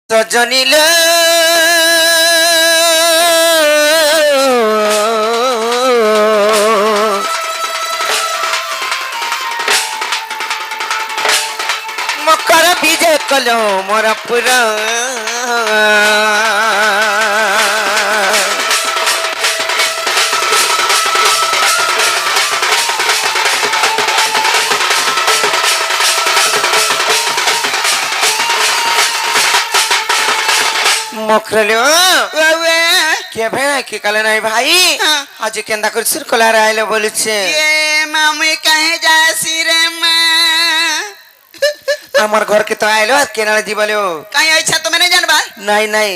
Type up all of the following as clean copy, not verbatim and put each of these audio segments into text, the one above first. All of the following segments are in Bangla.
সজনিল মকর বিজয় কল মোর পুরা মকরলো কে ভাই কি কালে নাই ভাই আজ কেন্দা করে সিরকুলার আইলো বলেছে মামি কাহে যাসি রে মা আমার ঘর কে তো আইলো আর কেনালে দিবালো কাই আইছা তুমি নাই জানবা নাই নাই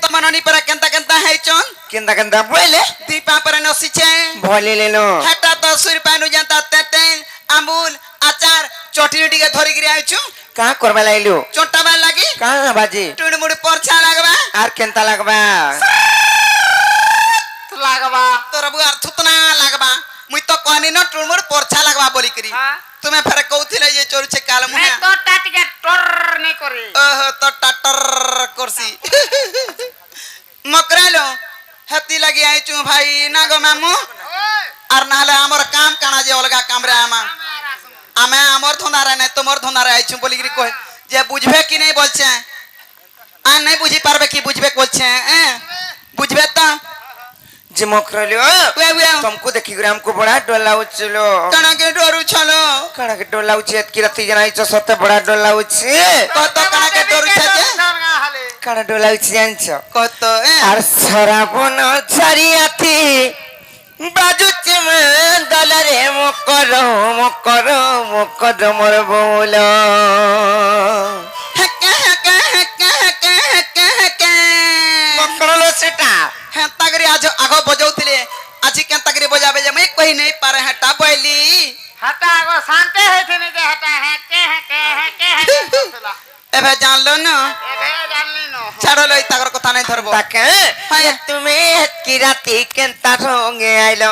তোমার ননি পরা কেনতা কেনতা হাইছন কেন্দা কেন্দা বইলে দীপা পরা নসিছে ভলে লেলো হেটা 10 রুপিয়া নু জানতা তেতে আমুল আচার চটনি টিকে ধরি গিরি আইছু কা করবা লাইলো চোটা বার লাগি কা বাজি টুড় মুড় পরছা লাগবা আর কেনতা লাগবা লাগবা তোর বুয়ার থুতনা লাগবা মুই তো कहनी न टुड़ मुड़ पौरछा लगवा बोली करी तुम्हें फेर कहथिले जे चोरछे काल मुहे तो टाटिके टोर नहीं करे ओहो तो टाटर करसी मकरालो हेती लगी आइचू भाई ना गो मामू और नाले हमर काम काना जे अलगा काम रे आमे हमर धोना रे नै तोमर धोना रे आइचू बोली करी कहे जे बुझबे कि नहीं बोलछे आ नहीं बुझी पारबे कि बुझबे बोलछे बुझबे त যে মকরলো तुमको देखी করে हमको बड़ा डर लाउचलो कणा के डरू छलो कणा के डर लाउचे की राती जनाइछ सते बड़ा डर लाउचे कत कणा के डरू छे जे कणा डर लाउचे जानछ कत আর সরাবন ছাড়িয়াতি বাজুচে দলরে মকর মকর মকর মোর বউল মকরলো সেটা হেতাগরি আজ আগো বজাউতিলে আজি কেনতাগরি বজাবে যে মই কই নাই পারে হেটা বইলি हटा गो शांते है थे नहीं जे हटा है এবে জানলো না एबे जानली नो ছাড়ো লই তাগর কথা নাই ধরবো তাকে তুমি কি রাতি কেনতা ঢঙ্গে আইলো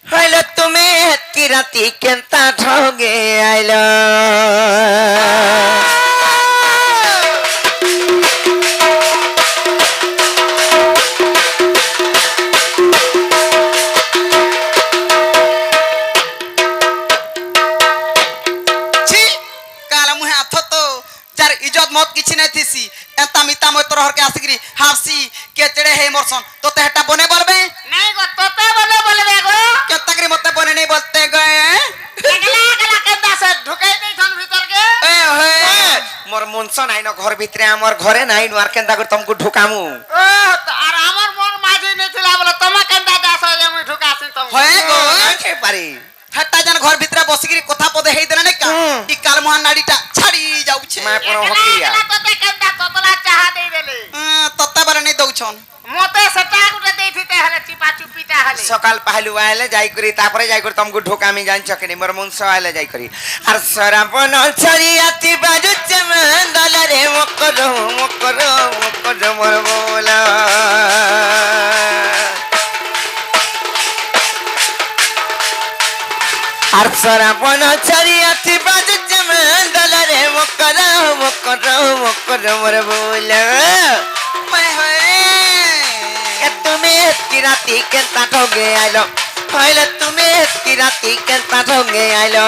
হইলো তুমি কি রাতি কেনতা ঢঙ্গে আইলো ছি কালা মুহে আথ তো যার ইজ্জত মত কিছু নাই থিসি এতা মিতা মই তোর হরকে আসিগরি হাফসি কেচড়ে হে মরছন তোতে হেটা বনে বলবে नहीं गो तोते बोले गो কেনতাগরি মতে বনে নাই বলতে গয়ে अगला अगला केदा से ढुकाई दे छन भीतर के এ হে মোর মনস নাই ন ঘর ভিতরে আমার ঘরে নাই নো আর কেনতা করে তুমকু ঢুকামু ओ और हमर मन माजी नहीं थिला बोले तमा केदा दास जे मुई ढुकासी तुम হয়ে গো কে পারি হেটা জান ঘর ভিতরে বসিগরি কথা পদে হেই দেনা নাই কা ই কাল মহান নাড়িটা ছাড়ি যাউছে মা পর হকিয়া तोते केदा तोतला चाह दे देले তত্তা বারে নাই দউছন मोते सटा गुटे देथिते हले चिपा चुपिटा हले সকাল পাহলু আইলে যাই করি তারপরে যাই করি তুমকু ঢুকামি জানছ কেনি মোর মনস আইলে যাই করি আর সরাবন ছাড়িয়াতি বাজুচে দলরে মকর মকর মকর মোর বউলা আর সরাবন ছাড়িয়াতি বাজুচে দলরে মকর মকর মকর মোর বউলা মই হয়ে তুমি কি রাতি কেনতা ঢঙ্গে আইলো হইলে তুমি কি রাতি কেনতা ঢঙ্গে আইলো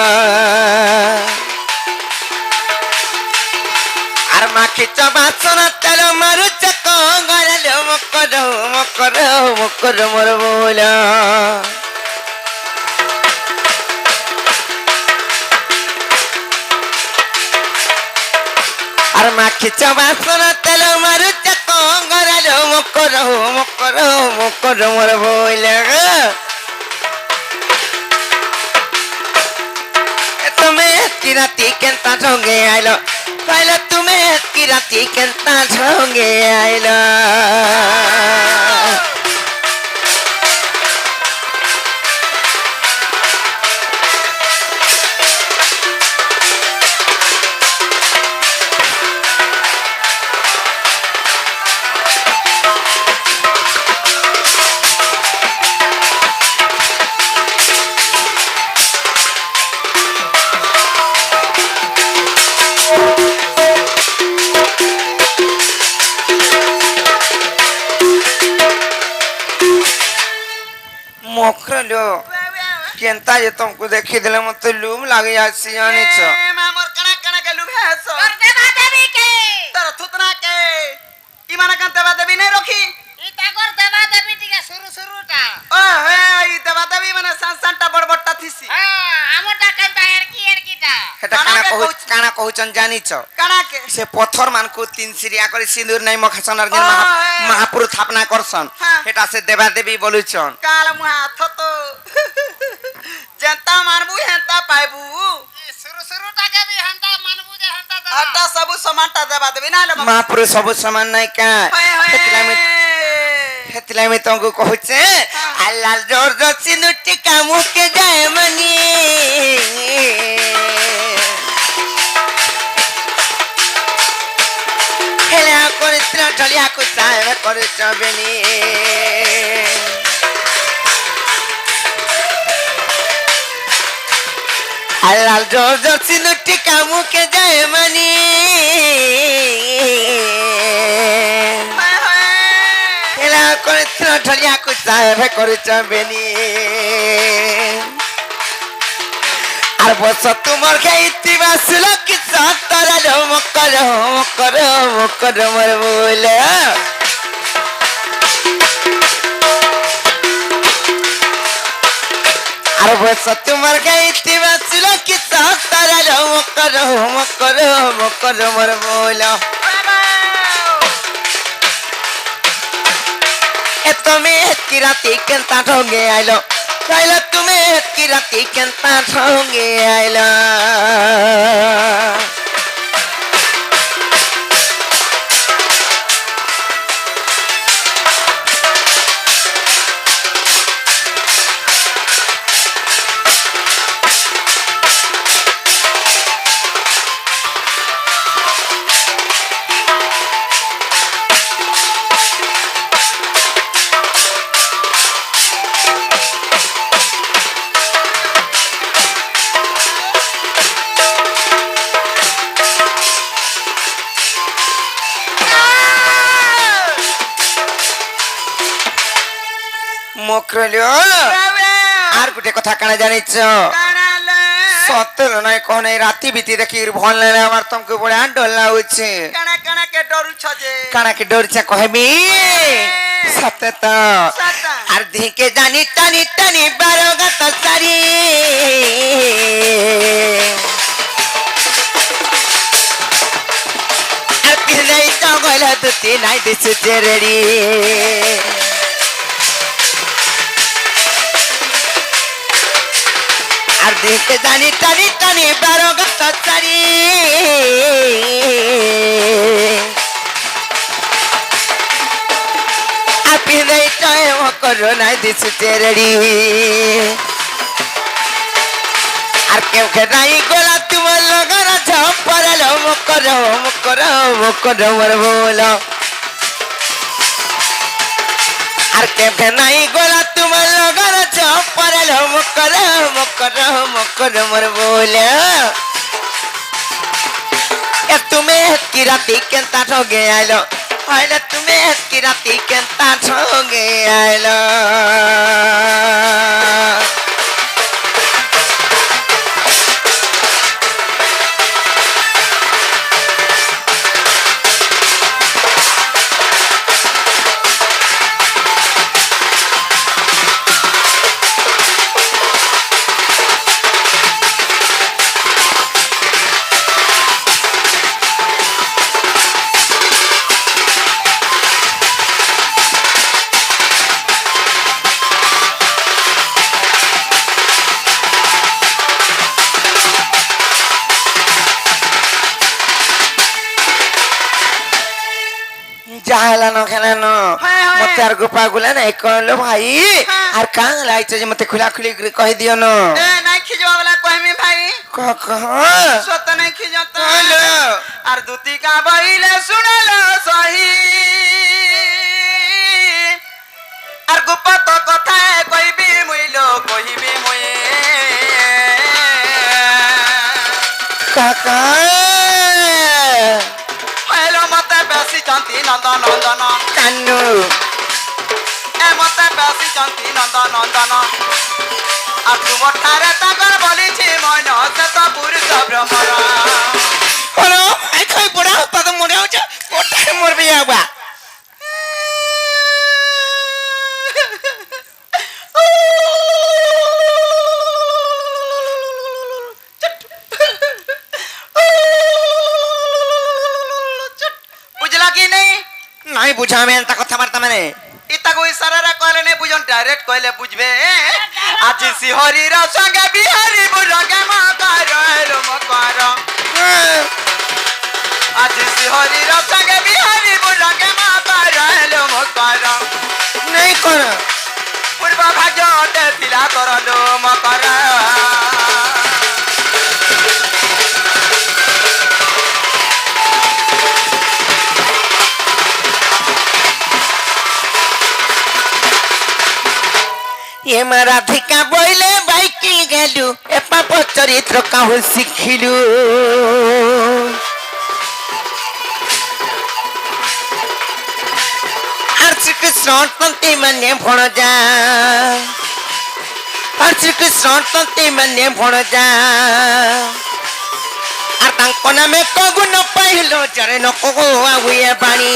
আর মাখি চবাসন তেল মারু চক গড়ালো মকর মকর মকর মোর বউল আর মাখি চবাসন তেল মারু চক গড়ালো মকর মকর মকর মোর বউল তুমি কি রাতি কেনতা ঢঙ্গে আইলো কইলো তুমি কি রাতি কেনতা ঢঙ্গে আইলো মকরলো কেনতা যে তোমাকে দেখি দিলে মতো লুম লাগে যাচ্ছি জানিছ মোর কানা কানা কে লুভেছ তোর দেবা দেবী কে তোর থুতনা কে ইমানা কান দেবা দেবী নাই রখি ইটা কর দেবা দেবী টিকে শুরুটা ও হে ই দেবা দেবী মানে সানসানটা বড় বড়টা থিসি আমটা কেনতা এরকিটা এটা কানা কহুচন জানিছ কানা কে সে পথর মানকু তিন সিরিয়া করে সিঁদুর নাই মখাসন আর যেন মহাপুরু থাপনা করছন হ্যাঁ। এটা সে দেবা দেবী বলুছন কাল মুহা থত জেন্তা মারবু হেন্তা পাইবু শুরুটাকে বি হান্তা মানবু যে হান্তা আটা সবু সমানটা দেবা দেবী না লে মহাপুরু সবু সমান নাই কা হেতলে আমি তোমাকে কহুছে আল্লাহ জোর জোর সিঁদুরটি কামুকে যায় মানি হেলা করিত্র ঢলিয়াকু সাহেব করিছ বেনি আল্লাহ জোর জোর সিঁদুরটি কামুকে যায় মানি হেলা করিত্র ঢলিয়াকু সাহেব করিছ বেনি আর বস তোমার খাইতি বাসল কি সতরা মকর মকর মকর মর বলে আর বস তোমার খাইতি বাসল কি সতরা মকর মকর মকর মর বলে এ তুমি কি রাতি কেনতা ঢঙ্গে আইলো তাইলে তুমি কি রাতি কেনতা ঢঙ্গে আইলা মকরলো আর গোটে কথা কানা জানিছ সতর নয় কোন রাতি বিতি দেখি ভাল লাগে আমার তোমাকে বড় ডর লাগুছে কানা কানা কে ডরুছ যে কানাকে ডরছে কহবি সত্য তো আর দিকে জানি টানি টানি বারো গাত সারি আর পিলাই তো গলা দুটি নাই দিছে রেডি আর দিকে জানি টানি টানি বারো গাত সারি করোনায় দিছে রেডি আর কেউ খেদাই গোলা তোমার লগর ঝপরালো মকর মকর মকর মর বলো আর কেউ খেদাই গোলা তোমার লগর ঝপরালো মকর মকর মকর মর বলো এ তুমি কি রাতি কেনতা ঠগে আইলো আইলা তুমি কি রাতি কেনতা ঠগে আইলা जाहलानो खेलानो मते आर गोपा गुला नहीं कहलो भाई आर कांग लाइछ जे मते खुला खुली कह दियो न ए नहीं खिजवा वाला कहमी भाई कह सत नहीं खिजत आर दुती का बइले सुनलो सही आर गोपा तो कथा कहबी मुइलो कहबी मुई काका हेलो मते बेसी जानती नंदन नंदन कान्नू ए মতে বেশি জন্তি নন্দ নন্দন আর তুমর ঠারে তাকর বলিছি মন সে তো পুরুষ ভ্রমণ হলো আই খাই বড়া পাদ মরে হচ্ছে কোটায় মরবি আবা বুঝলা কি নেই নাই বুঝা আমি এন্তা কথাবার্তা মানে ইতাকু ইশারারে কইলে নেই বুঝন ডাইরেক্ট কইলে বুঝবে আজি শিহরির সঙ্গে বিহারি বুড়কে মকর এলো মকর আজি শিহরির সঙ্গে বিহারি বুড়কে মকর এলো মকর নাই কোন পূর্ব ভাগ্যতে ଥିଲା করলো মকর এ মা রাধিকা বইলে বাইকিল গেলু এ পাপ চরিত্র কাহু শিখিলু আর শ্রীকৃষ্ণ তন্তে মানে ভণজা আর শ্রীকৃষ্ণ তন্তে মানে ভণজা আর তাঙ্ক নামে কগু ন পাইল জরে ন কগু আগুয়ে পানি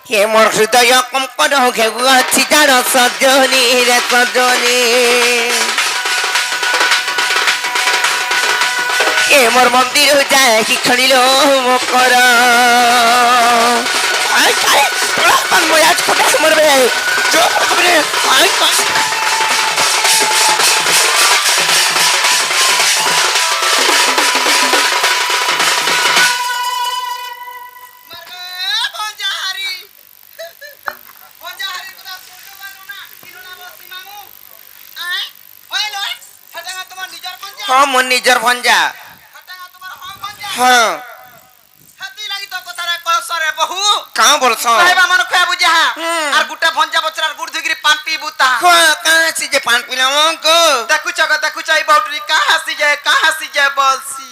হে মোর হৃদয় কম্পন ঘেউ ଅଛି যার সজনী রে সজনী হে মোর মন্দির যায় কি খেলিল মকর আই আই তোরা পান মই আজ কোটা মরবে জো কবরে আই হ্যাঁ মোর নিজর ভঞ্জা হ্যাঁ কাঁ বলছ আর গুটা ভঞ্জা বছর গুড় ধুগিরি পান পিবু তা কাঁচি যে পান পিলাম গো দেখুছ এই বাউটরি কা হাসি যায় বলছি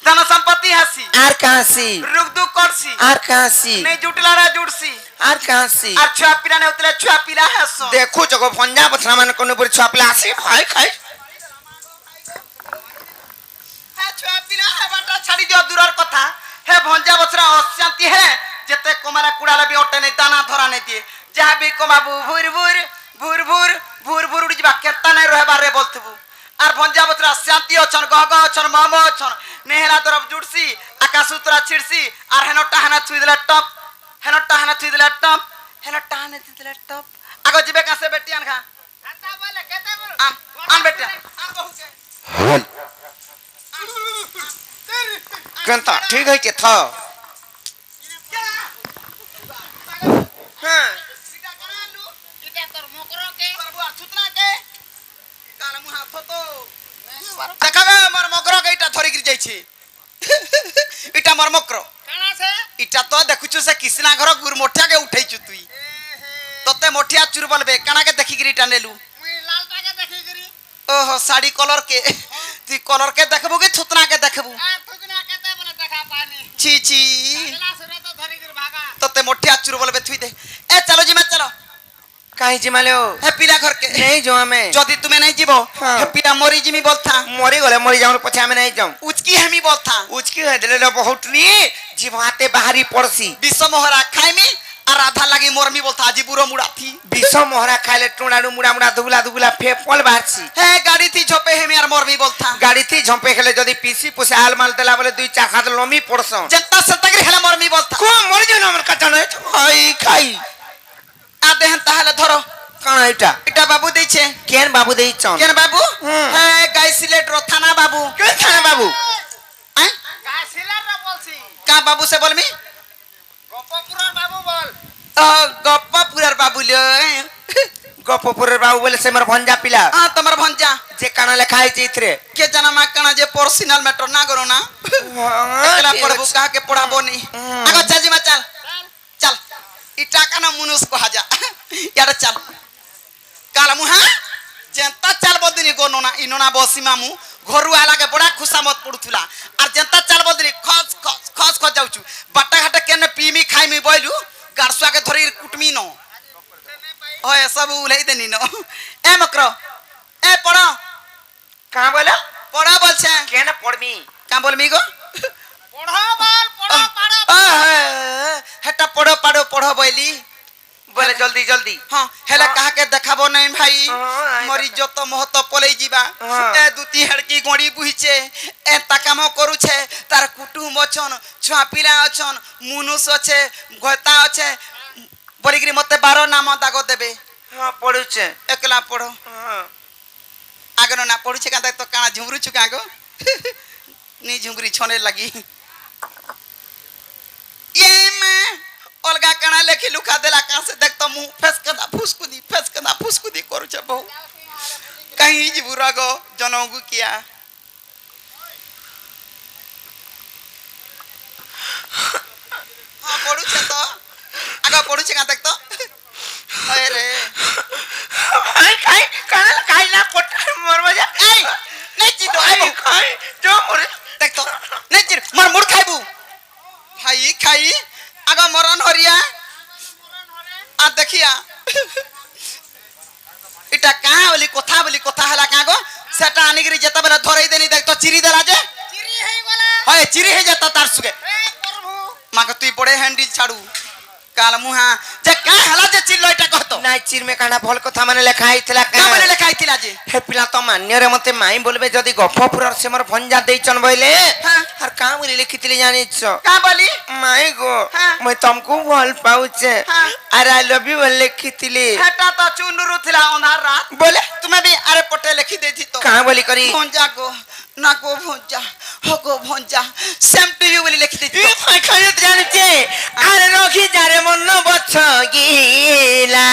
ধন সম্পত্তি হাসি আর কাঁসি রুক দুক করছি আর কাঁসি নেই জুটলারা জুড়ছি আর কাঁসি আর ছুয়া পিলা নেউতলে ছুয়া পিলা হাস দেখু জগো ভঞ্জা বছরা মানে কোন উপরে ছুয়া পিলা আসি খাই খাই ছুয়া পিলা হেবাটা ছাড়ি দিও দূরের কথা হে ভঞ্জা বছরা অশান্তি হে যেতে কোমারা কুড়ালে বি অটে নেই দানা ধরা নেই দিয়ে যাহা বি কমাবু ভুর ভুর ভুর ভুর ভুর ভুর উড়ি যা কেতা নাই রহবারে বলতবু আর ভঞ্জা বছরা শান্তি অছন গগ অছন মম অছন নেহলা তরফ জুড়ছি আকাশ উতরা ছিড়ছি আর হেনটা হানা ছুই দিলা টপ হেনটা হানা ছুই দিলা টপ হেনটা হানা ছুই দিলা টপ আগো জিবে কাছে বেটি আন খা আন আন বেটি আন বহুকে কেনতা ঠিক হইছে থ হ্যাঁ দেখাবে আমার মকর এইটা ধরি গিরি যাইছি এটা আমার মকর এটা তো দেখুছু সে কৃষ্ণা ঘর গুর মোঠিয়াকে উঠাইছু তুই তোতে মোঠিয়া চুর বলবে কানাকে দেখি গিরি এটা নেলু ওহো শাড়ি কলর কে তুই কলর কে দেখবু কি থুতনা কে দেখবু ছি ছি তোতে মোঠিয়া চুর বলবে তুই দে এ চলো জিমা চলো কাই জিমালো হে পিলা ঘর কে নেই যাও আমি যদি তুমি নাই জীব হ্যাঁ। হে পিলা মরি জিমি বলতা মরি গলে মরি যাও পছে আমি নাই যাও উচকি হেমি বলতা উচকি হয়ে দিলে বহুত নি জীব হাতে বাহারি পড়ছি বিশ্ব মোহরা খাইমি আর আধা লাগি মরমি বলতা আজি বুড়ো মুড়াথি বিষ মহরা খাইলে টুনাড়ু মুড়া মুড়া দুগুলা দুগুলা ফে ফল বাহারছি হে গাড়ি থি ঝপে হেমি আর মরমি বলতা গাড়ি থি ঝম্পে খেলে যদি পিসি পুসে আল মাল দেলা বলে দুই চার হাত লমি পড়ছ জেতা সতগরি হেলা মরমি বলতা কো মরি যাও আমার কথা নয় খাই খাই আ দেহন তাহলে ধরো কাণ এটা এটা বাবু দিছে কেন বাবু দেইছন কেন বাবু হুম। হে গাই সিলেট র থানা বাবু কেন থানা বাবু আই কা বাবু সে বলমি ও গপ্পপুরার বাবু লে গপপুরের বাবু বলে সে মোর ভঞ্জা পিলা আ তোমার ভঞ্জা যে কাণ লেখা হয়েছে ইথরে কে জানা মা কানা যে পার্সোনাল ম্যাটার না করো না একলা পড়বো কাকে পড়াবো নি আগো চাজি মা চল চল ইটা কানা মুনুস কহা যা ইয়ারে চল কালা মুহা যেন্তা চাল বদিনি গো ননা ইননা বসি মামু ঘরু আলাকে বড়া খুসামত পড়ুথুলা আর যেন্তা চাল বদিনি খস খস খস খস যাউছু বাটা ঘাটে কেনে পিমি খাইমি বইলু গারসুয়াকে ধরি কুটমি ন হয় সব উলাই দেনি ন এ মকর এ পড়ো কাঁ বলো পড়া বলছে কেন পড়বি কাঁ বলবি গো পড়ো বল পড়ো পাড়ো হেটা পড়ো পাড়ো পড়ো বইলি বলে জলদি জলদি হ্যাঁ হেলে কাহাকে দেখাবো নাই ভাই হ্যাঁ, মরি যত মহত পলেই ଯିବା হ্যাঁ। এ দুতি হেড়কি গড়ি বুহিছে এ তা কাম করুছে তার কুটুম অছন ছুয়া পিলা অছন মুনুষ আছে গতা আছে বলিগরি মতে 12 নাম দাগ দেবে হ্যাঁ পড়ুছে একলা পড়ো হ্যাঁ আগন না পড়ুছে কাঁদা তো কানা ঝুমরুছু কাগো নি ঝুমরি ছনে লাগি ये मैं अलगा कणा लेखी लुका देला कहां से देख तो मुंह फेसकदा फुसकुदी करू छे बहु कहीं जीबुरा गो जनगु किया हां पढु छे तो आगा पढु छे का देख तो अरे খাই খাই কানে খাই না পট মরবা যা এই नहीं चितो খাই খাই जो মরে देख तो नहीं चिर मर मुड़ खाइबू भाई खाई आगा मरन हरिया आ देखिया इटा कहाँ बोली कथा हला का गो सेटा आनिगिरी जेता बेला धरई देनी देख तो चिरी देला जे চিরি হই গলা হয় चिरी हे जाता तार सुगे হে প্রভু माग तुई बड़े हैंडी छाड़ू काल मुहा जे का हला जे चिल्लो इटा कहतो নাই চির মে কানা ভল কথা মানে লেখা হইতলা का माने लिखा आइतिला जे হে পিলা তো মান্যরে মতে মাই বলবে যদি গফপুরর সে মোর ভঞ্জা দেইছন বইলে হ্যাঁ। আর কাম বলি লিখিতলি জানিছ का बोली মাই গো হ্যাঁ। মই তমকু ভাল পাউছে হ্যাঁ। আর আই লাভ ইউ বলে লিখিতলি हेटा तो चुनुरु थिला अंधार रात বলে तुम्हें भी अरे पटे लिखी देती तो কাম বলি করি भंजा को ना को भंजा हो को भंजा सेम टू यू बोली लिखी देती ই ফাই খাই জানিছে আর রখি যারে মন বছ গিলা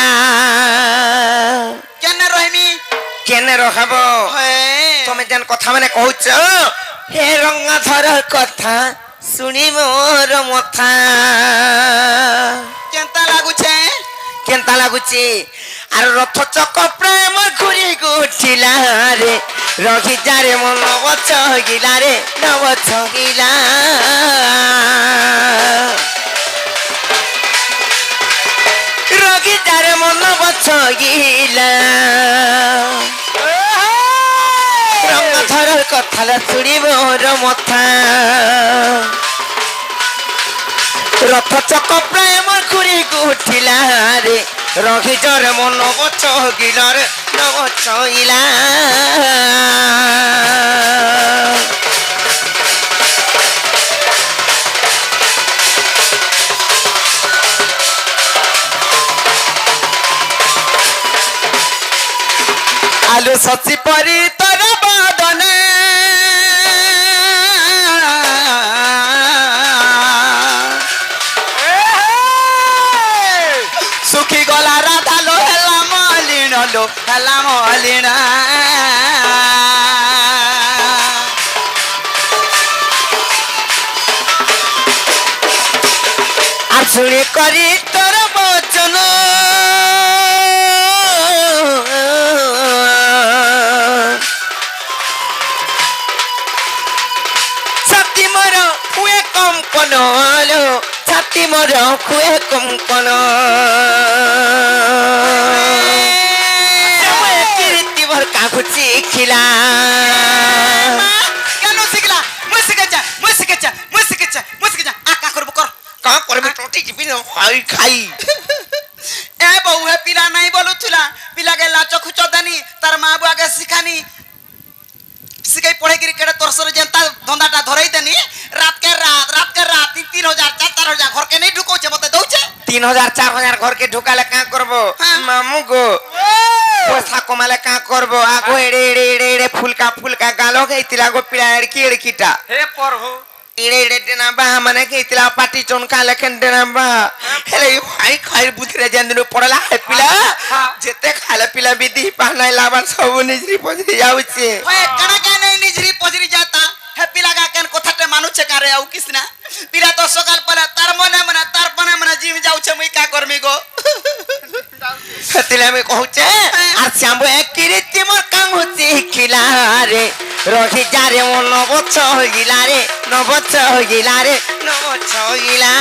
केने रहमी কেনে রখাব हे তুমি যেন কথা মানে কହୁছ হে রঙা ধর কথা শুনি মোর মথা केनता लागू छे কেনতা লাগুছে আর রথ চক প্রেম ঘুরি গুছিলা রে রহি যারে মন বছ গিলা রে নবছ গিলা রহি যারে মন বছ গিলা রঙ ধরার কথা শুনি মোর মথা রথ চক প্রেম ঘুরি গুঠিলা রে রহি জরে মন বছ গিলা রে নবছ গিলা আলু সচি পরি তোর বদনে सुखी गला राधा लो हेला मलिन लो हेला मलिन আর শুনি করি তোর বচন ছাতি মর কুয়ে কম কোন ছাতি মর কুয়ে কম কোন কীর্তি ভর কাকুচি খিলা কেন শিখলা মুই শিখেছা আকা করব কর কাঁ করবে টোটি চিপি খাই খাই ए बहु है पिला नहीं बोलुला पिला के लाच खुच देनी तार माँ बुआ के सिखानी सिखाई पढ़े गिरी केड़े तोर सर जनता धंधाटा धरई देनी रात के रात 3,000 4,000 घर के नहीं ढुको छे मते दउछे 3,000 4,000 घर के ঢুকালে কাঁ করবো হ্যাঁ। মামু গো পয়সা কমালে কাঁ করবো আগো এড়ে এড়ে এড়ে এড়ে ফুলকা ফুলকা গালো গেইতিলা গো পিলা এড়কি এড়কিটা হে প্রভু এড়ে এড়ে ডেনাবা মানে গেইতিলা পাটি চনকা লেখেন ডেনাবা হেলে ভাই খাইর বুধিরে জেন্দু পড়লা হে পিলা যেতে খালে পিলা বিধি পাহনাই লাবান সব নিজরি পজি যাউছে ओए कना के नहीं निजरी पजरी जाता है पिला का केन कोथाटे मानु छे कारे आउ किसना पिला तो सकाल पला तार मने मने जिम जाउ छे मुई का करमी गो হেতিলে আমি কহুছে আর শ্যাম্বু এক কিরিতি মোর কাঙ্গুচি খিলা রে রহি যারে ও নবছ হইলা রে নবছ হইলা রে নবছ হইলা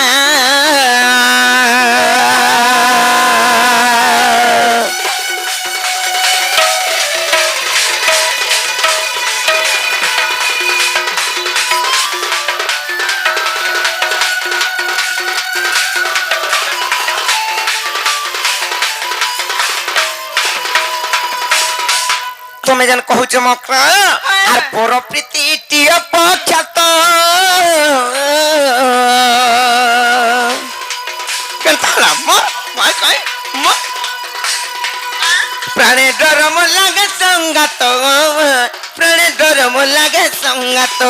তুমি যেন কহুছ মকরা আর পর প্রীতি টিয় পক্ষাত কেনতালা মর মাই কই মর প্রাণে ডরম লাগে সঙ্গাত প্রাণে ডরম লাগে সঙ্গাত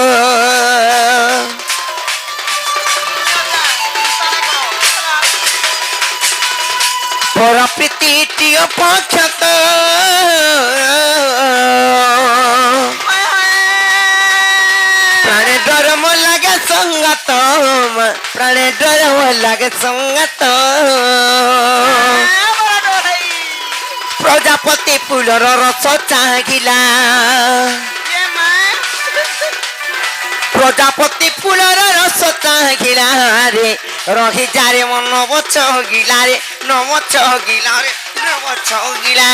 পর প্রীতি টিয় পক্ষাত প্রাণে ডরম লাগে সঙ্গাত প্রাণে ডরম লাগে সঙ্গাত প্রজাপতি ফুলর রস চাহিলা প্রজাপতি ফুলর রস চাহিলা রে রহি যারে মন বছ গিলা রে নবছ গিলা রে নবছ গিলা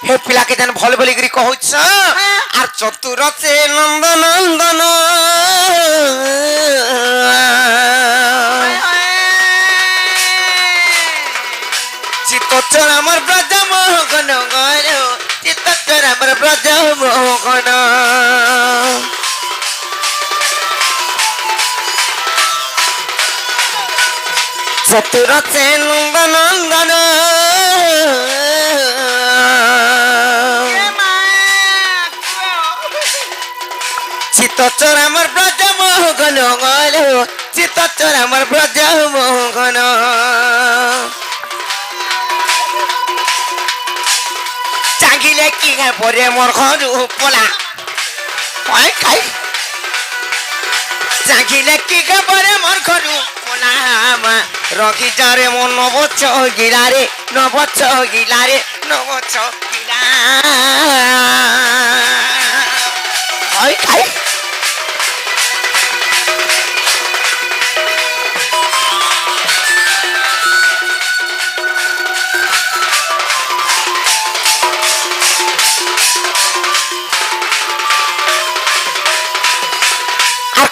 হে পিলাকে যেন ভাল বলি করি কহুছ আর চতুর সে নন্দ নন্দন চিত্তচর আমার ব্রজ মোহন গণ চিত্তচর আমার ব্রজ মোহন চতুর সে নন্দ নন্দন চিত্তচর আমার ব্রজ মোহন গণ চিত্তচর আমার ব্রজ মোহন চাগিলে কি পরে মোর ঘর পলা খাই চাগিলে কি পরে মোর ঘর পলা রকি যারে মন নবছ গিলারে নবছ গিলারে নবছ গিলা খাই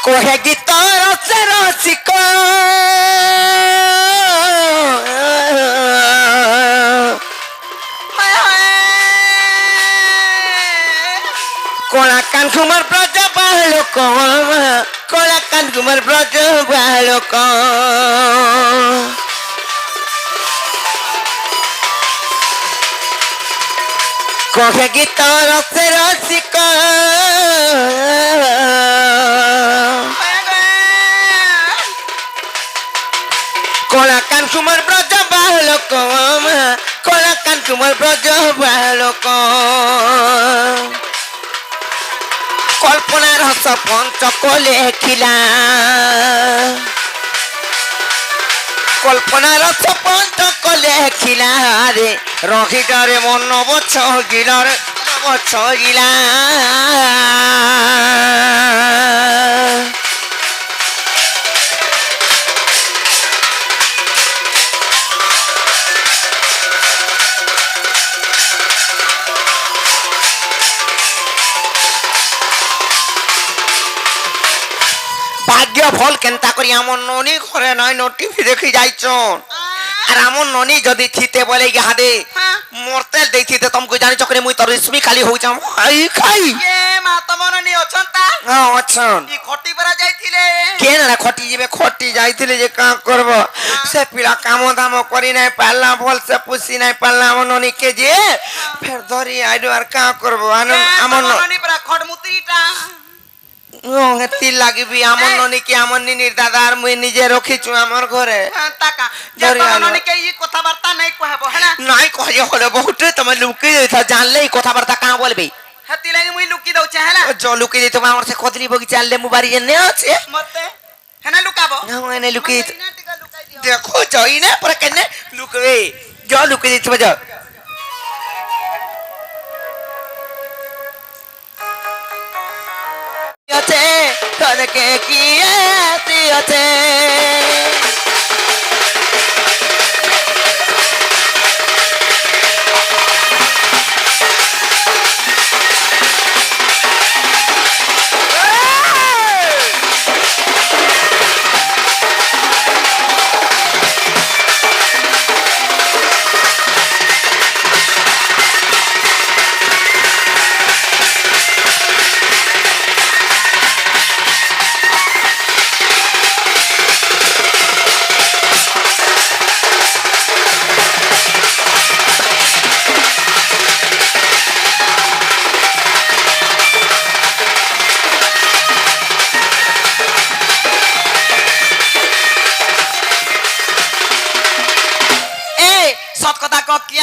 কোহে গীত রসে রসিক কলা কান কুমার ব্রজ বালক কলা কান কুমার ব্রজ বালক কোহে গীত রসে রসিক কলা কান কুমার ব্রজ বালক কলা কান কুমার ব্রজ বালক কল্পনার হস পঞ্চক লেখিলা কল্পনার হস পঞ্চক লেখিলা রে রহিডরে মন বছ গিলরে বছ গিলা ভাগ্য ফল কেনতা করি আমার ননি ঘরে নয় টিভি দেখি যাইছন আর আমার ননি যদি থিতে বলে ইহাদে মরতে দেইতে তমকু জানি চকরে মুই তোর রেশমি খালি হইছাম খাই খাই এ মা তমর নি অছন তা হ্যাঁ অছন ই খটি পরা যাইতিলে কেন না খটি যাবে খটি যাইতিলে যে কা করব সে পিলা কাম দাম করি নাই পারলা বল সে পুষি নাই পারলা আমার ননি কে যে ফের ধরি আইডো আর কা করব আমার ননি পরা খট মুত্রিটা হেতি লাগিবি আমার ননি কি আমার নিনির দাদা আর মুই নিজে রখিছু আমার ঘরে তাকা যে ননি কে ই কথাবার্তা নাই কহব হনা নাই কহে হলে বহুত তুমি লুকি দিতা জানলে এই কথাবার্তা কা বলবে হেতি লাগি মুই লুকি দউছে হলা जो लुकी दे तुम्हारे से खोदरी बगीचा ले मुबारी ने আছে মতে হেনা লুকাবো না এনে লুকি না টিকা লুকাই দিও দেখো যাই না पर कने लुकवे जो लुकी दे तुम जा আছে তোর কে কি আছে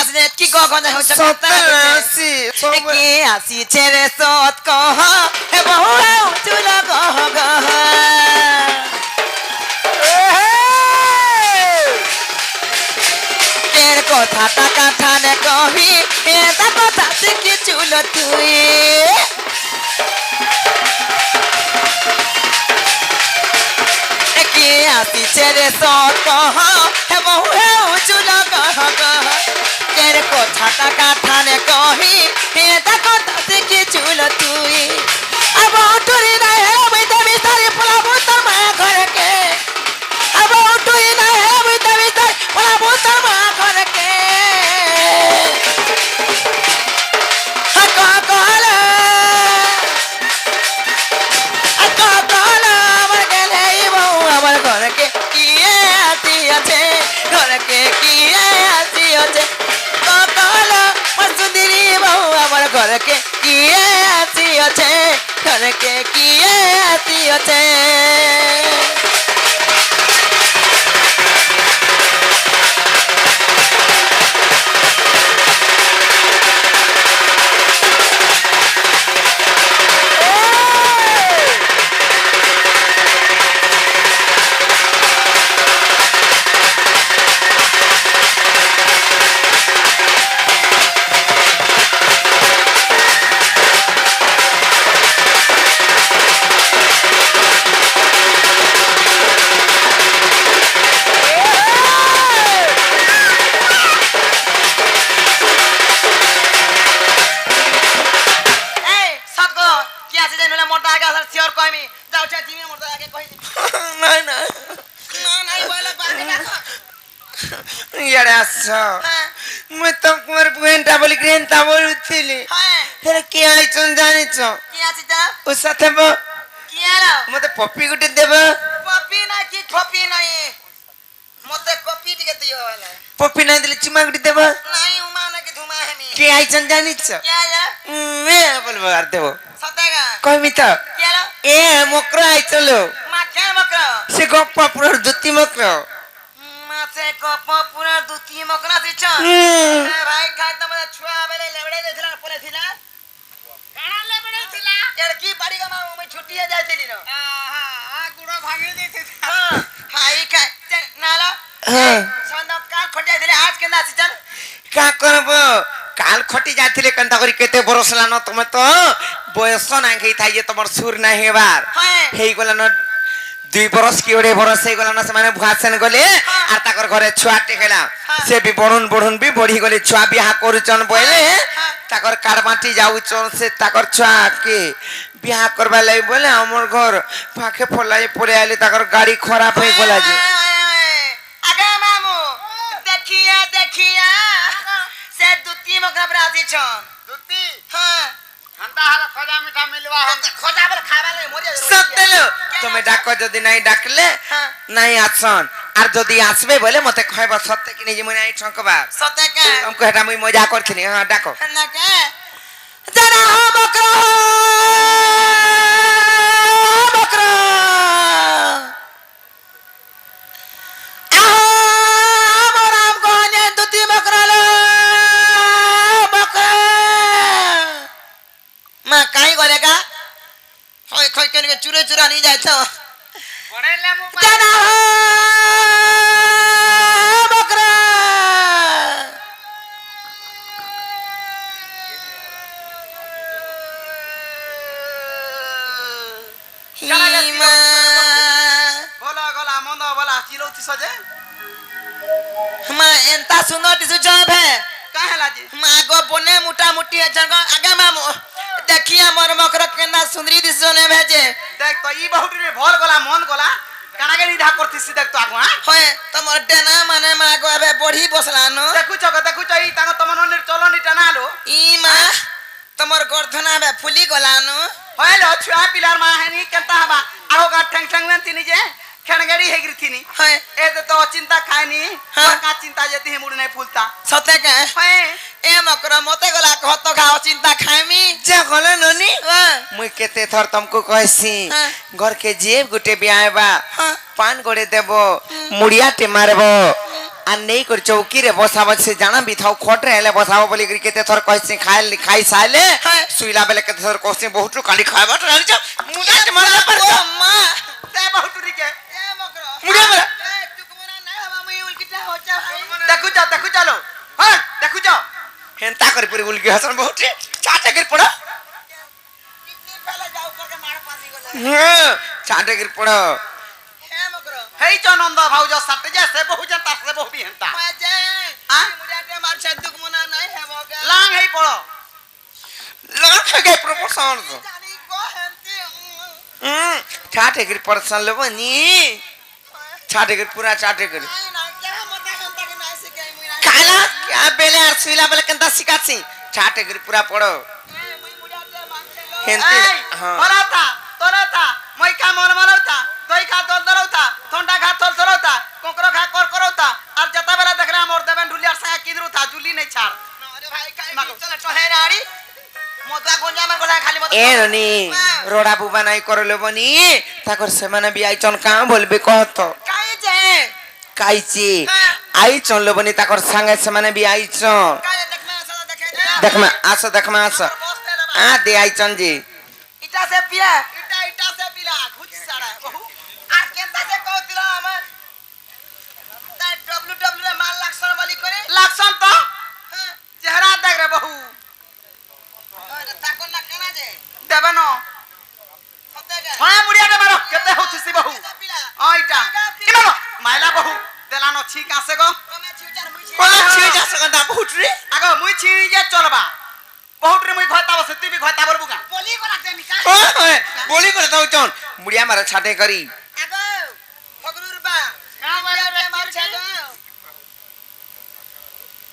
আসে কি গ গন্ধ হচ্ছে সতাশি কে আসিছে রে সত কহ হে বহু চুল গহ গহ এর কথাটা কাঠানে কহি এটা কথা কি চুল তুই কে আসিছে রে সত কহ হে বহু চুল গহ গহ এর কথাটা কাঠানে কহি এটা কথা কি চুল তুই আব টুরি না হে বইতে বিস্তারে পলাবো তোর মা ঘরকে আব টুরি না হে বইতে বিস্তারে পলাবো তোর মা ঘরকে আমার গেলে বউ আমার ঘরকে কি আসি আছে ঘরকে কি আসি আছে সুন্দরী বউ আমার ঘরকে কি আসি আছে ঘরকে কি আসি আছে ইয়ারে আসছ মুই তো তোমার বুয়েনটা বলি গ্রেনটা বলুছিলি হেরে কে আইছন জানিছ ও সাথে মতে পপি গুটে দেব পপি নাই দিলে চুমা গুটে দেব কে আইছন জানিছ বলবো আর দেব কইমি তো এ মকর আইছল সে গপ্পা পুরো দুতি মকর মাছে কপ পুরা দুতি মকরা দিছ ভাই খাইত মানে ছুয়া বেলে লেবড়ে দেছিলা পলে ছিলা কানা লেবড়ে ছিলা এর কি বাড়ি গমা আমি ছুটিয়ে যাইছিলি না গুড়ো ভাঙি দিছি ভাই খাই নালা সন্ধ্যা কাল খটিয়া দিলে আজ কেন আসিছন কা করব কাল খটি যাইছিলে কেনতা করি কেতে বরসলা ন তুমি তো বয়স না গই থাই যে তোমার সুর না হেবার হেই গলা ন 2 বরস কি 2.5 বরস হই গলা না মানে ভুয়াছেন গলে আর তাকর ঘরে ছুয়াটে গেলা সে বি বড়ুন বি বড়ি গলে ছুয়া বিয়া করুচন বলে তাকর কারমাটি যাউচন সে তাকর ছুয়া কে বিয়া করবা লাই বলে আমার ঘর ফাঁকে ফলাই পড়ে আইলে তাকর গাড়ি খারাপ হই গলা যে আগে মামু দেখিয়া দেখিয়া সে দুতি মকরা পরে আসিছন দুতি হ্যাঁ ঠান্ডা হালা খজা মিঠা মিলবা খোঁজা বলে খাবা লাই মরে সত্যলো তুমি ডাকো যদি নাই ডাকলে নাই আসন আর যদি আসবে বলে মতে কইবা সত্যি কি নিজে মনে আই ঠকবা সতে কে हमको হেটা মুই মজা করছিনি হ্যাঁ ডাকো না কে জানা মকরা মকরা আমরাম গনে দুতি মকরা মকরা মা কাই গলেগা হয় কই কেন চুরে চুরা নি যাইছ পড়ে লেমু জানা মকরা হিমা গলা গলা মন্দ বলা চিলৌতি সজে মা এন্তা সুন্দর দিছু যাবে কাহেলা জি মা গো বনে মোটা মুটি আছে গো আগে মামু দেখি আমার মকর কেনা সুন্দরী দিছু নে ভেজে দেখ তো ই বহুটি রে ভল গলা মন গলা কানাকে নিধা করতিস দেখ তো আগু হ্যাঁ হয় তোমার ডেনা মানে মা গো এবে বড়ি বসলানো দেখুছ ই তাঙ্গ তোমার ননির চলনি টানালো ই মা তোমার গর্ধনা এবে ফুলি গলানো হইলো ছুয়া পিলার মা হেনি কেনতা হবা আগো গা ঠ্যাং ঠ্যাং নেন তিনি যে খেণগাড়ি হেগিরি তিনি হয় এতে তো চিন্তা খায়নি হ্যাঁ। কা চিন্তা যেতে হে মুড় নাই ফুলতা সতে কে হয় এ মকর মতে গলা কত খাও চিন্তা খাইমি যা গলে ননি হ্যাঁ মুই কেতে থর तुमको কইছি হ্যাঁ। ঘর কে যে গুটে বিয়াইবা হ্যাঁ। পান গড়ে দেব মুড়িয়াতে মারব আর নেই করে চৌকিরে বসাব সে জানাবি থাও খটরে হেলে বসাব বলি করি কেতে থর কইছি খাই সাইলে শুইলা বেলে কেতে থর কইছি বহুত কালি খাইবা তো জানিছ মুডাতে মারলে পারছ মা তে বহুটুরি কে মুড়িয়া মারা দেখু চালো হ্যাঁ দেখু যাও হেনতা করে পুরি উলকি হাসন বহুত চাটা করে পড়ো চাটা করে পড়ো হেই চনন্দ ভাউজ সাথে যে সে বহু যে তার সে বহু বি হেনতা লাং হেই পড়ো লখগে প্রপোশন চাটা করে পড়ছন লবনি চাটা করে পুরা চাটা করে কালা क्या बेले আর শুইলা বেলে কেনতা শিখাছি চাটা করে পুরা পড়ো হেনতে হ্যাঁ তোরাতা মই কা মন মনৌতা দই খা দল দরৌতা ঠন্ডা খা থল থরৌতা কোকরো খা কর করৌতা আর যত বেলা দেখরা মোর দেবেন ঢুলিয়ার সঙ্গে কিদরুতা জুলি নাই ছাড় আরে ভাই কাই চল টহে নাড়ি মদা গঞ্জা আমার গলা খালি মদ এ রনি রোডা বুবা নাই করলে বনি তাকর সেমানে বি আইছন কা বলবে কহত কাই যে কাইছি আইছন লবনি তাকর সঙ্গে সেমানে বি আইছন কাই দেখমা আসা দেখমা আসো আ দে আইছন জি ইটা সে পিয়া ইটা সে পিলা খুচ সাড়া বহু আর কেনতা সে কইতিলা আমার তাই ডব্লিউডব্লিউ রে মাল লাকছন বলি করে লাকছন তো চেহারা দেখ রে বহু তাকন না কেনা যে দেবন হ্যাঁ মুড়িয়াটা মারো কেতে হচ্ছে বহু ওইটা ইমারো মাইলা বহু দেলানো ঠিক আছে গো কোলা ছিড়ে যাচ্ছে গন্দা বহুত রে আগো মুই ছিড়ি যে চলবা বহুত রে মুই ঘয়তা বসে তুই বি ঘয়তা বলবু গা বলি করা দে মিকা বলি করে দাও চন মুড়িয়া মারা ছাটে করি আগো ফগরুর বা কা বলে রে মার ছাগো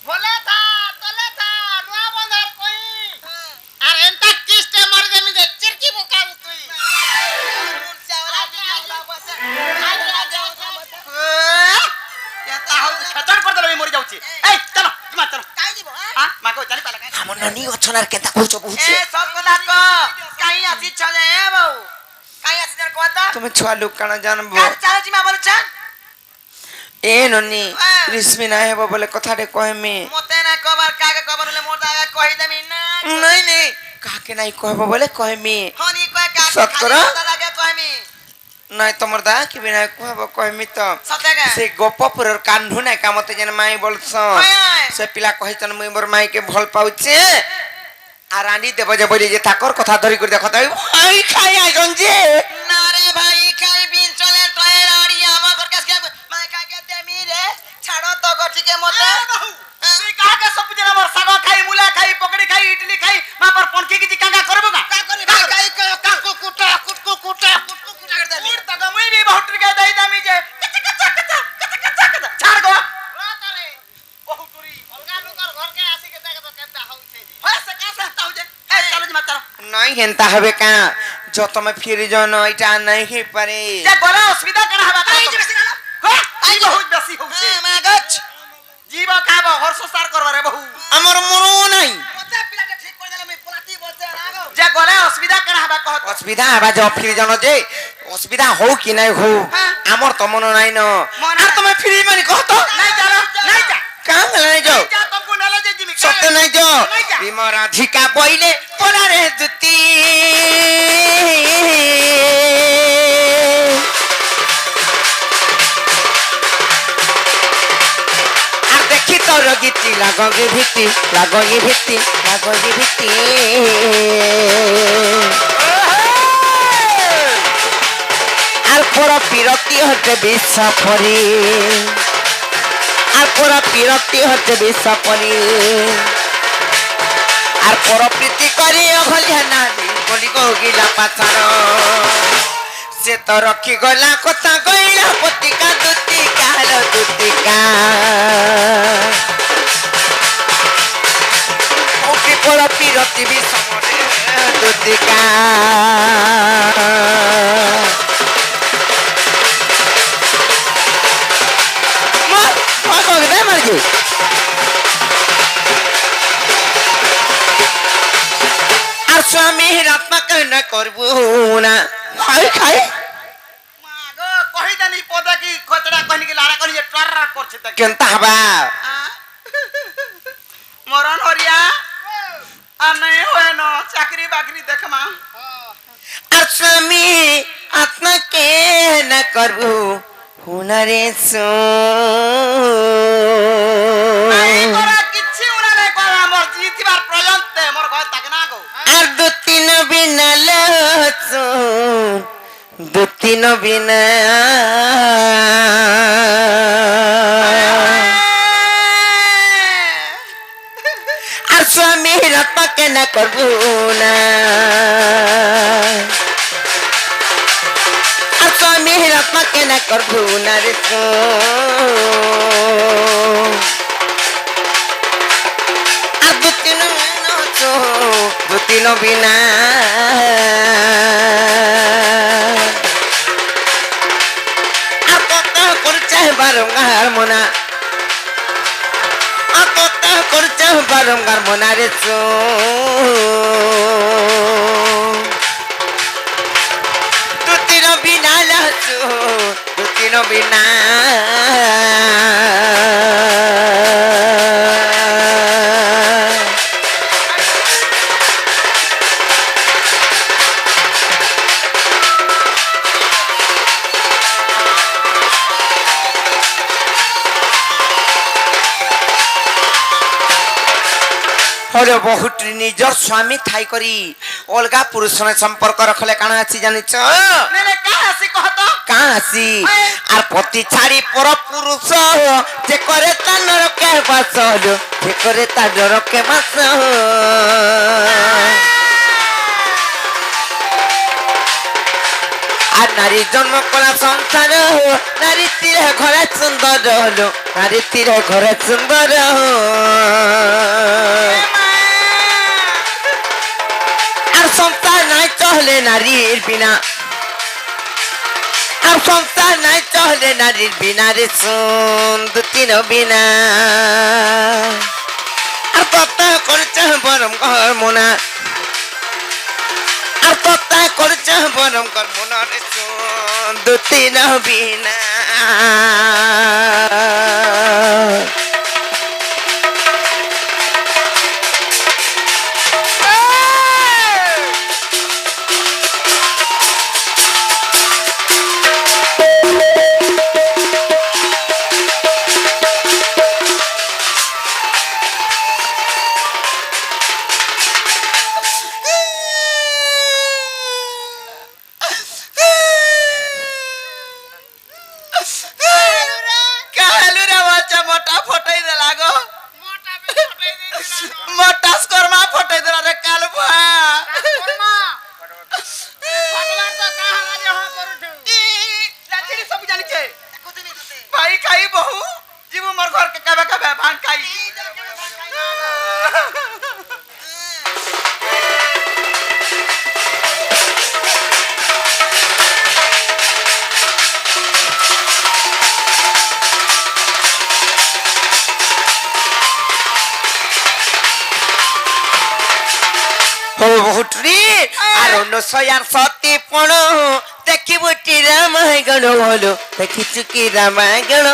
বলে থা তলে থা নোয়া বন্ধার কই আর এন্তা কিস্তে মার দেমি দে চিরকি বোকা তুই মুর চাওলা চাওলা বসে কেতা হউ খতর করে দেলে মরি যাউছি এই চলো তোমা চলো কাই দিব হ্যাঁ মাগো জানি পালা আমন ননি অছনার কেতা কইছো বুঝছি এ সব কথা ক কাই আসি চলে এ বউ কাই আসি তার কথা তুমি ছুয়া লোক কানা জানবো কার চালছি মা বলছেন এ ননি রিসমি না হেব বলে কথাটে কহমি মতে না কবার কাকে কবার হলে মোর দাগা কই দেমি না নাই নাই কাকে নাই কহব বলে কহমি হনি কয় কাকে সতকরা? খালি মোর দাগা কইমি নাই তোমার দা কি বিনা কহব কহমি তো সতেগা সে গোপপুরের কান্ধু নাই কামতে যেন মাই বলছ হয়, হয়। সে পিলা কহিতন মুই মোর মাইকে ভাল পাউছে আর আনি দেব যে বলি যে তাকর কথা ধরি করে দেখো তাই ভাই খাই আইজন যে না রে ভাই খাই বিন চলে তয়ে রাড়ি আমার ঘর কাছে মাই কাকে দেমি রে ছাড়ো তো গটিকে মতে তুই কাকে সব জন আমার সাগা খাই মুলা খাই পকড়ি খাই ইডলি খাই মা পর পনকি কি কাকা করব না কা করি ভাই কাই কাকু কুটা কুটকু কুটা করে দেমি উড় তগা মুই বি বহুত কে দেই দামি যে ছাড় গো রাতারে বহুটুরি অলগা লোকার ঘর কে আসি কে দেখো কেনটা হউছে হয় সে কাছে তাও যে এই চলো জি মা চলো নাই হেনতা হবে কা যত মে ফিরে জন এটা নাই হে পারে যে বলা অসুবিধা কেন হবা তাই যে বেশি গেল হ্যাঁ আই বহুত বেশি হউছে মা গছ জীব খাব হর্ষ সার করবা রে বহু আমার মনো নাই মতে পিলাটা ঠিক করে দিলে আমি পোলাতি বলতে রাগো যে বলে অসুবিধা কেন হবা কহ অসুবিধা হবা যে ফিরে জন যে অসুবিধা হও কি নাই হও আমার তো মনো নাই ন আর তুমি ফিরে মানে কহ তো নাই জানো নাই যা কাম নাই যাও যা তমকু নালে যে জিমি সত্য নাই যাও বিমরাধিকা বইলে পরারে দুতি আর দেখি তোর গীতি লাগি ভিত্তি লাগি ভিত্তি লাগি ভিত্তি আর পর বিরক্তি হতে বিশ্বাপরি আর পর বিরক্তি হতে বিশ্বাপরি আর পর প্রীতি করি অঘলিয়া না বলি গিলা পাচার সে তো রক্ষি গলা কথা কইলা পতিকা দুতিকা হলো দুতিকা ওকে পর বিরক্তি বিষমরে দুতিকা আর স্বামীর আত্মাকে না করবো না খাই খাই মা গো কহি জানি পদা কি কি কতটা কইনি কি লাড়া করি যে টররা করছে তা কেনতা হবা মরণ হরিয়া আর নাই হয় না চাকরি বাকরি দেখমা আর স্বামী আপনাকে না করবো হুনারে নাই করা কিচ্ছু উনা নাই করা মোর জিতিবার প্রয়োজনতে মোর ঘর থাকে না গো আর দু তিন বিনা লসুন দু তিন বিনা আর স্বামীর আপনাকে না করবো না আর স্বামীর আপনাকে না করবো না রে আর দু তিন বিনা আর কত করছে বারংবার মনা আর কত করছে বারংবার মনা রে দু তিন বিনা লাচু দু তিন বিনা হরে বহুত নিজর স্বামী থাই করি অলগা পুরুষ সঙ্গে সম্পর্ক রখলে কানা আছি জানিছ নেলে কা আসি কহত কাঁ আছি আর পতি ছাড়ি পর পুরুষ যে করে তা নরকে বাস যে করে তা নরকে বাস আর নারী জন্ম করা সংসার নারী তীরে ঘরে সুন্দর হলো নারী তীরে ঘরে সুন্দর আর সংসার নাই চলে নারীর বিনা আর সংসার নাই চলে নারীর বিনা রে শুন দু তিন বিনা আর কত করছে বরম ঘর মোনা আর কত করছে বরম ঘর মোনা রে শুন দু তিন বিনা কালু রে বাচ্চা মোটা ফটাই দেলা গো মোটা স্কর্মা ফটাই দেলা রে কালু ভা লাচিড়ি সব জানিছে ভাই খাই বহু জীব মোর ঘর কে কাবে কাবে ভান খাই বহুটরি আর অনুসয়ার সতী পণ দেখিব টি রামায়ণ হলো দেখিছু কি রামায়ণ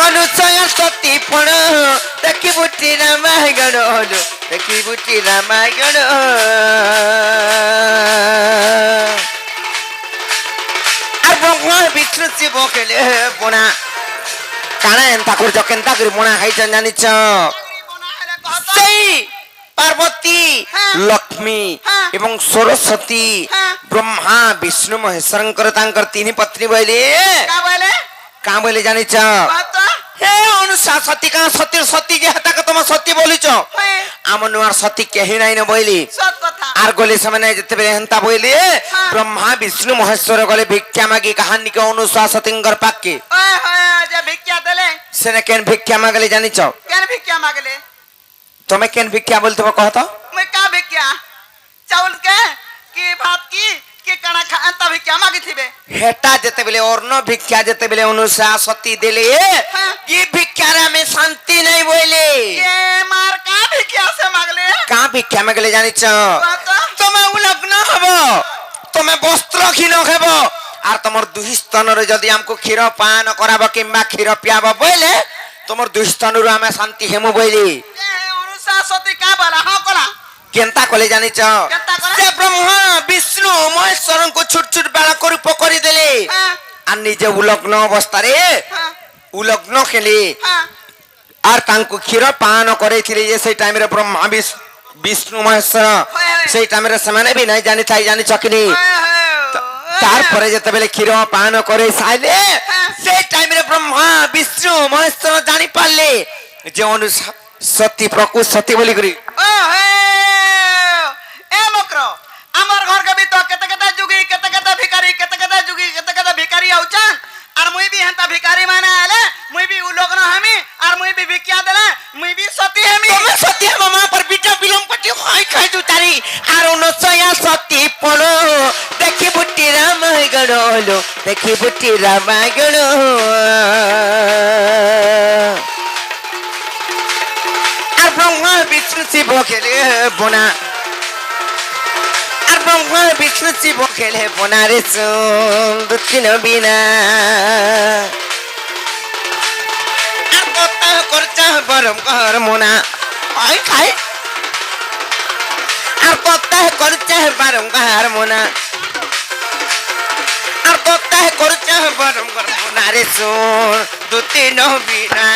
অনুসয়ার সতী পণ দেখিব টি রামায়ণ হলো দেখিব টি রামায়ণ আর ভগবান বিষ্ণু শিব খেলে পোনা কানা এন্তা করছ কেন্তা করে মনা খাইছেন জানিছ সেই পার্বতী লক্ষ্মী এবং সরস্বতী ব্রহ্মা বিষ্ণু মহেশ্বরঙ্কর তাঙ্কর তিনি পত্নী বইলে কা বলে কাঁ বলে জানিছ কত হে অনুষা সতী কাঁ সতীর সতী যে হাতাকে তোমার সতী বলিছ আমার নুয়ার সতী কেহি নাই ন বইলি সত কথা আর গলে সেমানে যেতেবেলে হেন্তা বইলে ব্রহ্মা বিষ্ণু মহেশ্বর গলে ভিক্ষা মাগি কাহানিকে অনুষা সতীঙ্কর পাককে ওই হয় যে ভিক্ষা দেলে সেনে কেন ভিক্ষা মাগলে জানিছ কেন ভিক্ষা মাগলে তুমি কেন ভিক্ষা বলতে কহত মই কা ভিক্ষা চাউল কে কি ভাত কি কি কানা খান্তা ভিক্ষা মাগি থিবে হেটা যেতেবেলে অর্ণ ভিক্ষা যেতেবেলে অনুষা সতী দিলে কি ভিক্ষার আমি শান্তি নাই বইলে এ মার কা ভিক্ষা সে মাগলে কা ভিক্ষা মাগলে জানিছ কত তোমার লগ্ন হব তুমি বস্ত্রহীন হব আর তোমার দুই স্তনরে যদি আমকু ক্ষীর পান করাব কিংবা ক্ষীর পিয়াব বইলে তোমার দুই স্তনরু আমি শান্তি হেমু বইলি অনুষা সতী কা বলা হ কলা কেনতা কলে জানিছ কেনতা কলে? সে ব্রহ্মা বিষ্ণু মহেশ্বরଙ୍କୁ ছুট ছুট বালক রূপ କରିଦେଲେ হ্যাঁ আর ନିଜେ উলগ্ন অবস্থারে হ্যাঁ উলগ্ন খেলে হ্যাঁ আর তাଙ୍କୁ କ୍ଷୀର ପାନ କରେଇଥିଲେ ଯେ ସେଇ ଟାଇମରେ ବ୍ରହ୍ମା ବିଷ୍ଣୁ ମହେଶ୍ୱର ସେଇ ଟାଇମରେ ସେମାନେ ବି ନାଇଁ ଜାଣିଥାଇ ଜାଣିଛ କି ନି তারপরে যেতেবেলে ক্ষীর পান করে সাইলে সেই টাইমে ব্রহ্মা বিষ্ণু মহেশ্বর জানি পারলে যে সতী প্রকৃত সতী বলি করি ও হে এ মক্র আমার ঘর কে ভিতর কেতে কেতে যুগি কেতে কেতে ভিখারি কেতে কেতে যুগি কেতে কেতে ভিখারি আউচান আর মুই বি হেনতা ভিখারি মানে আলে মুই বি উলগ্ন হামি আর মুই বি ভিকিয়া দেলে মুই বি সতী হেমি তুমি সতী মামা পর বিটা বিলম পটি হয় খাই দু তারি আর নসয়া সতী পড়ো দেখি বুটি রামায়ণ হলো দেখি বুটি রামায়ণ আর ব্রহ্মা বিষ্ণু শিব খেলে বোনা আর ব্রহ্মা বিষ্ণু শিব খেলে বোনারে দুঃখিন বিনা আর কথা করছা বরম ঘর মোনা হয় খাই আর কথা করছে বরম ঘর মোনা আর কথা করছে বরম ঘর মোনারে দুঃখিন বিনা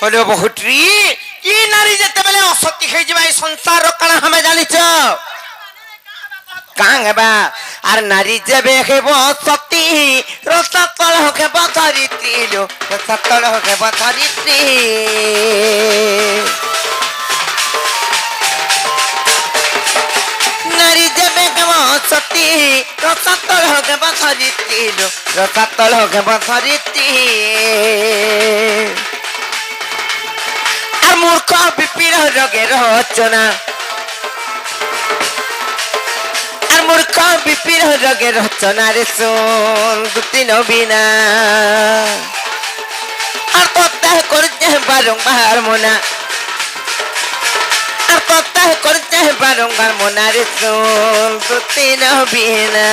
হলো বহুট্রি কি নারী যেতেবেলে অসতী হয়ে যাবে এই সংসার কারণ আমি জানিছ কাং হেবা আর নারী যেবে হেব সতী রসাতল হেব ধরিত্রী লো রসাতল হেব ধরিত্রী নারী যেবে হেব সতী রসাতল হেব ধরিত্রী লো রসাতল হেব ধরিত্রী আর মূর্খ বিপিন রোগের রচনা আর মূর্খ বিপিন রোগের রচনা রে শুন দুটি নবীনা আর কথা করছে বারংবার মোনা আর কথা করছে বারংবার মোনা রে শুন দুটি নবীনা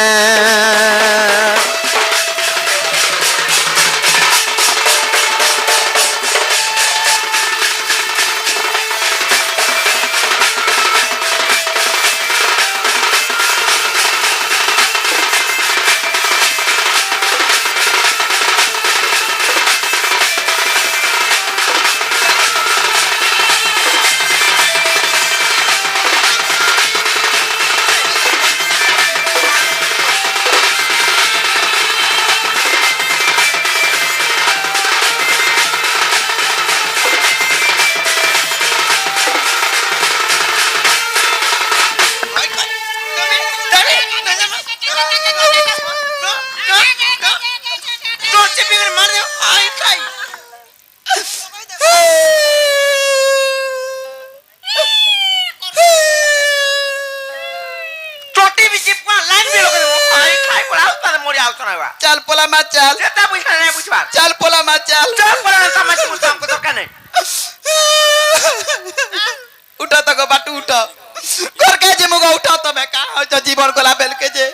चल पोला मत चल चल पोला मत चल उठा तो को बाटू उठा घर के जे मुगा उठा तो मैं का जो जीवन गोला बेल के जे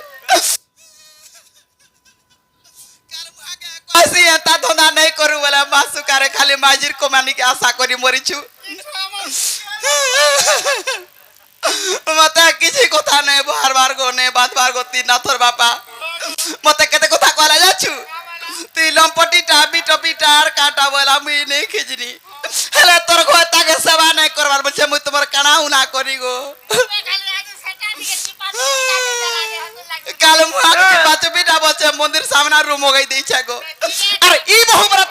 ऐसी एता धंधा नहीं करू वाला मासु करे खाली माजिर को मानी के आशा करी मरी छु मते किसी কথা নাই বারবার গো নে বারবার গো তিন নাথর বাপা মতে কেতে কথা কলা যাচ্ছু তুই লম্পটিটা বিটপিটার কাটা বলা মুই নেই খিজনি হেলে তোর ঘর তাকে সেবা নাই করবার বলছে মুই তোমার কানাও না করি গো কাল মুই টিপা চুপিটা বলছে মন্দির সামনে রুম গই দিছে গো আর ই বহু বড়